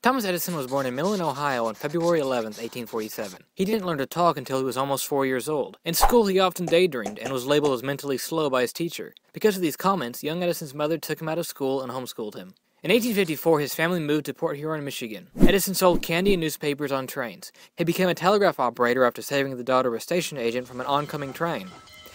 Thomas Edison was born in Millen, Ohio on February 11, 1847. He didn't learn to talk until he was almost 4 years old. In school, he often daydreamed and was labeled as mentally slow by his teacher. Because of these comments, young Edison's mother took him out of school and homeschooled him. In 1854, his family moved to Port Huron, Michigan. Edison sold candy and newspapers on trains. He became a telegraph operator after saving the daughter of a station agent from an oncoming train.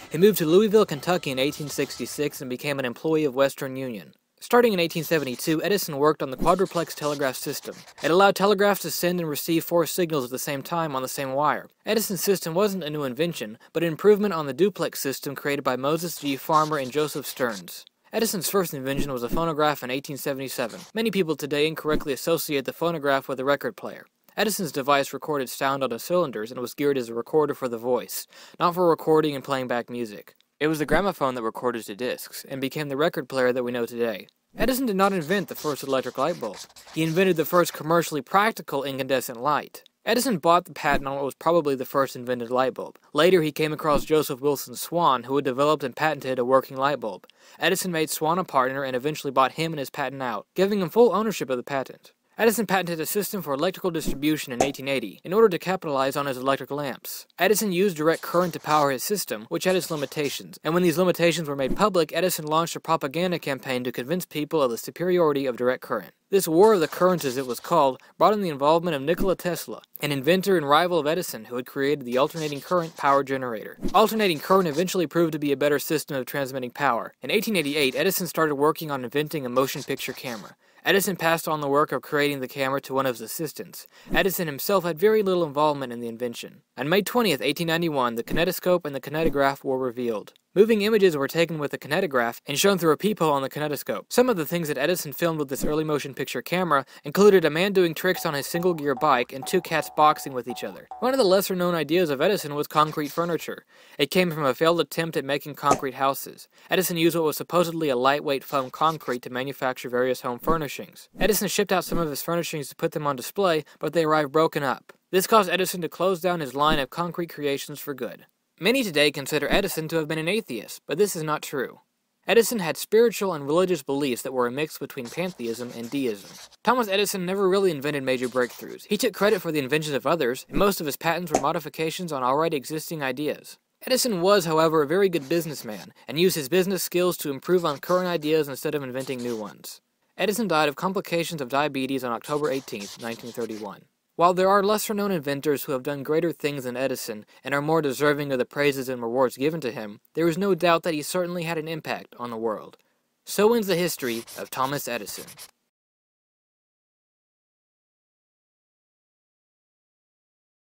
He moved to Louisville, Kentucky in 1866 and became an employee of Western Union. Starting in 1872, Edison worked on the quadruplex telegraph system. It allowed telegraphs to send and receive 4 signals at the same time on the same wire. Edison's system wasn't a new invention, but an improvement on the duplex system created by Moses G. Farmer and Joseph Stearns. Edison's first invention was a phonograph in 1877. Many people today incorrectly associate the phonograph with a record player. Edison's device recorded sound on the cylinders and was geared as a recorder for the voice, not for recording and playing back music. It was the gramophone that recorded to discs, and became the record player that we know today. Edison did not invent the first electric light bulb. He invented the first commercially practical incandescent light. Edison bought the patent on what was probably the first invented light bulb. Later, he came across Joseph Wilson Swan, who had developed and patented a working light bulb. Edison made Swan a partner and eventually bought him and his patent out, giving him full ownership of the patent. Edison patented a system for electrical distribution in 1880 in order to capitalize on his electric lamps. Edison used direct current to power his system, which had its limitations, and when these limitations were made public, Edison launched a propaganda campaign to convince people of the superiority of direct current. This War of the Currents, as it was called, brought in the involvement of Nikola Tesla, an inventor and rival of Edison who had created the alternating current power generator. Alternating current eventually proved to be a better system of transmitting power. In 1888, Edison started working on inventing a motion picture camera. Edison passed on the work of creating the camera to one of his assistants. Edison himself had very little involvement in the invention. On May 20th, 1891, the kinetoscope and the kinetograph were revealed. Moving images were taken with the kinetograph and shown through a peephole on the kinetoscope. Some of the things that Edison filmed with this early motion picture camera included a man doing tricks on his single-gear bike and 2 cats boxing with each other. One of the lesser-known ideas of Edison was concrete furniture. It came from a failed attempt at making concrete houses. Edison used what was supposedly a lightweight foam concrete to manufacture various home furnishings. Edison shipped out some of his furnishings to put them on display, but they arrived broken up. This caused Edison to close down his line of concrete creations for good. Many today consider Edison to have been an atheist, but this is not true. Edison had spiritual and religious beliefs that were a mix between pantheism and deism. Thomas Edison never really invented major breakthroughs. He took credit for the inventions of others, and most of his patents were modifications on already existing ideas. Edison was, however, a very good businessman, and used his business skills to improve on current ideas instead of inventing new ones. Edison died of complications of diabetes on October 18, 1931. While there are lesser-known inventors who have done greater things than Edison and are more deserving of the praises and rewards given to him, there is no doubt that he certainly had an impact on the world. So ends the history of Thomas Edison.